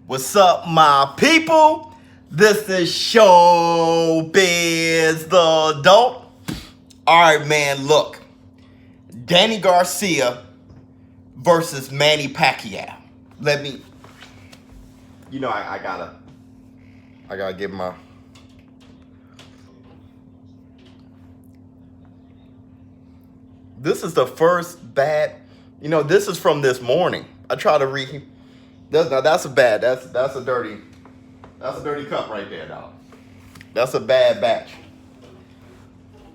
What's up, my people? This is ShowBizz the Adult. All right, man, look. Danny Garcia versus Manny Pacquiao. Let me, I gotta give my, this is the first bad, this is from this morning. I try to read, that's a dirty cup right there, dog. That's a bad batch.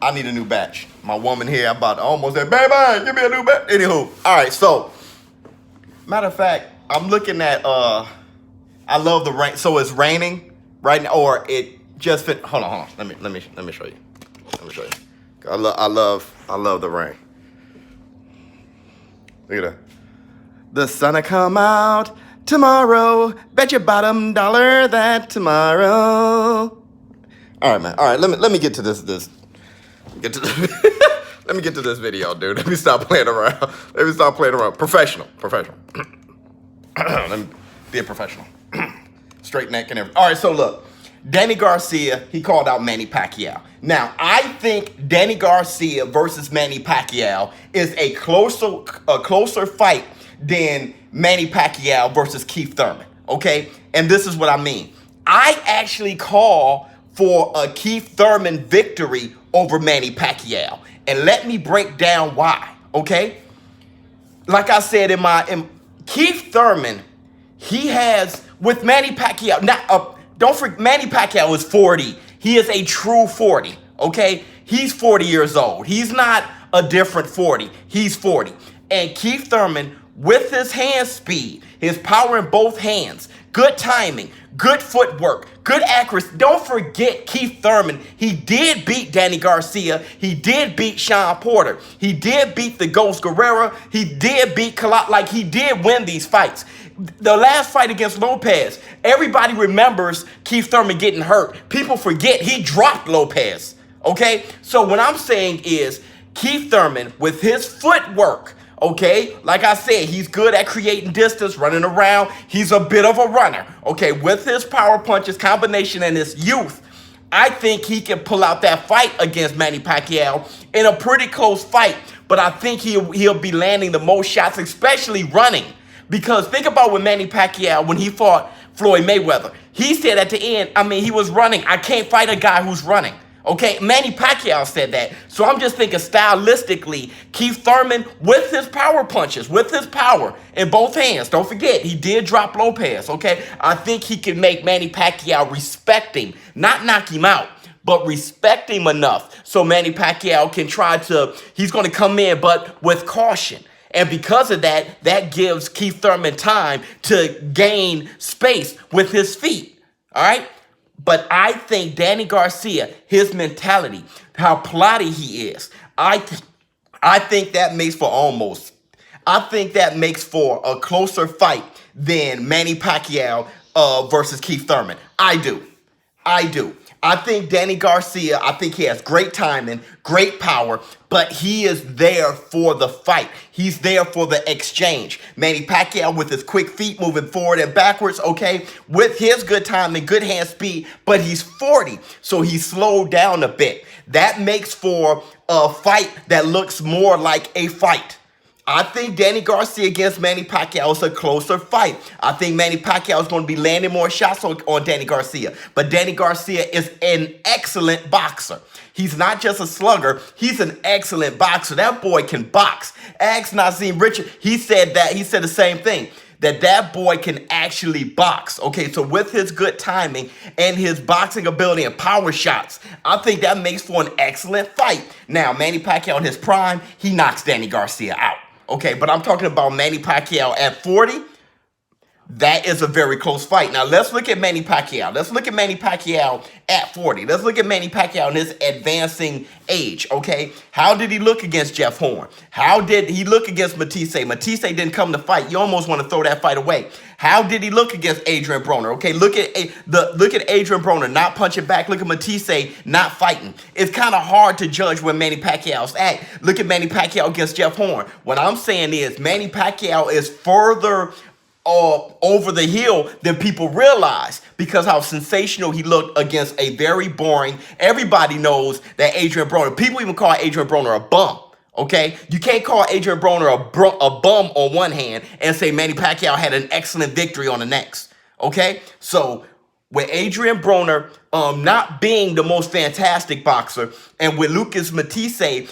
I need a new batch. My woman here, I'm about to almost say, baby, give me a new batch. Anywho, all right, so, matter of fact, I'm looking at, I love the rain. So it's raining right now, or it just fit. Hold on. Let me show you. Let me show you. I love the rain. Look at that. The sun'll come out tomorrow. Bet your bottom dollar that tomorrow. All right, man. All right, let me get to this. Let me get to this video, dude. Let me stop playing around. Professional. Let me be a professional. Straight neck and everything. All right, so look. Danny Garcia, he called out Manny Pacquiao. Now, I think Danny Garcia versus Manny Pacquiao is a closer fight than Manny Pacquiao versus Keith Thurman, okay? And this is what I mean. I actually call for a Keith Thurman victory over Manny Pacquiao. And let me break down why, okay? Like I said in Keith Thurman, he has, with Manny Pacquiao, don't forget, Manny Pacquiao is 40. He is a true 40, okay? He's 40 years old. He's not a different 40. He's 40. And Keith Thurman, with his hand speed, his power in both hands, good timing, good footwork, good accuracy. Don't forget Keith Thurman, he did beat Danny Garcia. He did beat Sean Porter. He did beat the Ghost Guerrero. He did beat he did win these fights. The last fight against Lopez, everybody remembers Keith Thurman getting hurt. People forget he dropped Lopez, okay? So what I'm saying is Keith Thurman, with his footwork, okay, like I said, he's good at creating distance, running around. He's a bit of a runner, okay? With his power punches, combination, and his youth, I think he can pull out that fight against Manny Pacquiao in a pretty close fight. But I think he'll be landing the most shots, especially running. Because think about when Manny Pacquiao, when he fought Floyd Mayweather, he said at the end, he was running. I can't fight a guy who's running. Okay, Manny Pacquiao said that. So I'm just thinking stylistically, Keith Thurman with his power punches, with his power in both hands. Don't forget, he did drop Lopez, okay? I think he can make Manny Pacquiao respect him, not knock him out, but respect him enough so Manny Pacquiao can he's going to come in, but with caution. And because of that, that gives Keith Thurman time to gain space with his feet, all right? But I think Danny Garcia, his mentality, how plotty he is, I think that makes for a closer fight than Manny Pacquiao versus Keith Thurman. I do. I think Danny Garcia, he has great timing, great power, but he is there for the fight. He's there for the exchange. Manny Pacquiao with his quick feet moving forward and backwards, okay, with his good timing, good hand speed, but he's 40, so he's slowed down a bit. That makes for a fight that looks more like a fight. I think Danny Garcia against Manny Pacquiao is a closer fight. I think Manny Pacquiao is going to be landing more shots on Danny Garcia. But Danny Garcia is an excellent boxer. He's not just a slugger. He's an excellent boxer. That boy can box. Ask Nazim Richard. He said the same thing. That boy can actually box. Okay, so with his good timing and his boxing ability and power shots, I think that makes for an excellent fight. Now, Manny Pacquiao in his prime, he knocks Danny Garcia out. Okay, but I'm talking about Manny Pacquiao at 40. That is a very close fight. Now, let's look at Manny Pacquiao. Let's look at Manny Pacquiao at 40. Let's look at Manny Pacquiao in his advancing age, okay? How did he look against Jeff Horn? How did he look against Matisse? Matisse didn't come to fight. You almost want to throw that fight away. How did he look against Adrian Broner? Okay, look at Adrian Broner not punching back. Look at Matisse not fighting. It's kind of hard to judge where Manny Pacquiao's at. Look at Manny Pacquiao against Jeff Horn. What I'm saying is Manny Pacquiao is further over the hill than people realize, because how sensational he looked against a very boring. Everybody knows that Adrian Broner. People even call Adrian Broner a bum. Okay, you can't call Adrian Broner a bum on one hand and say Manny Pacquiao had an excellent victory on the next. Okay, so with Adrian Broner not being the most fantastic boxer, and with Lucas Matisse,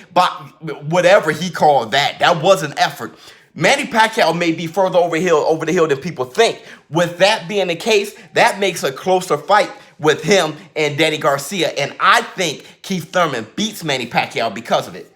whatever he called that was an effort. Manny Pacquiao may be further over the hill than people think. With that being the case, that makes a closer fight with him and Danny Garcia, and I think Keith Thurman beats Manny Pacquiao because of it.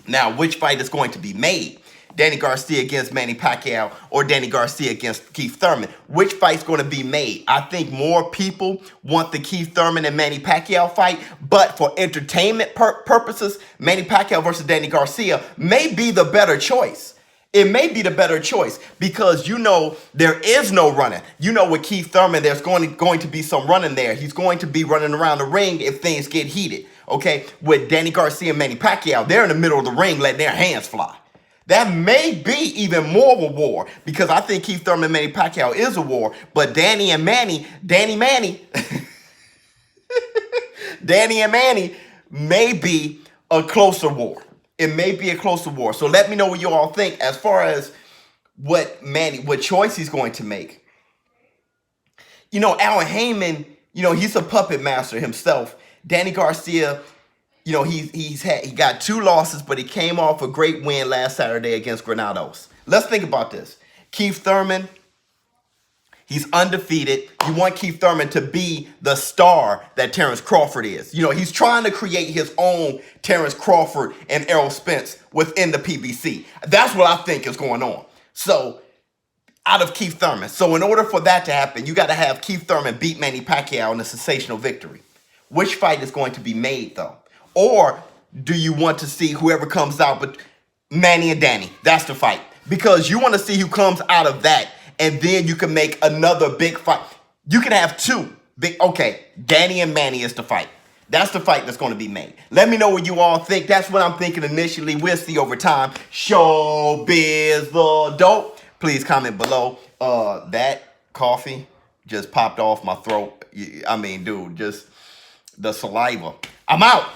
Now, which fight is going to be made? Danny Garcia against Manny Pacquiao or Danny Garcia against Keith Thurman? Which fight's going to be made? I think more people want the Keith Thurman and Manny Pacquiao fight, but for entertainment purposes, Manny Pacquiao versus Danny Garcia may be the better choice. It may be the better choice because, there is no running. With Keith Thurman, there's going to be some running there. He's going to be running around the ring if things get heated. Okay, with Danny Garcia and Manny Pacquiao, they're in the middle of the ring letting their hands fly. That may be even more of a war, because I think Keith Thurman and Manny Pacquiao is a war, but Danny and Manny may be a closer war. It may be a closer war. So let me know what you all think as far as what choice he's going to make. Alan Heyman, he's a puppet master himself. Danny Garcia, he got 2 losses, but he came off a great win last Saturday against Granados. Let's think about this. Keith Thurman, he's undefeated. You want Keith Thurman to be the star that Terrence Crawford is. He's trying to create his own Terrence Crawford and Errol Spence within the PBC. That's what I think is going on. So, out of Keith Thurman. So, in order for that to happen, you got to have Keith Thurman beat Manny Pacquiao in a sensational victory. Which fight is going to be made, though? Or do you want to see whoever comes out, but Manny and Danny? That's the fight. Because you want to see who comes out of that, and then you can make another big fight. You can have 2 big. Okay, Danny and Manny is the fight. That's the fight that's going to be made. Let me know what you all think. That's what I'm thinking initially. We'll see over time. ShowBizz the dope. Please comment below. That coffee just popped off my throat. I mean, dude, just the saliva. I'm out.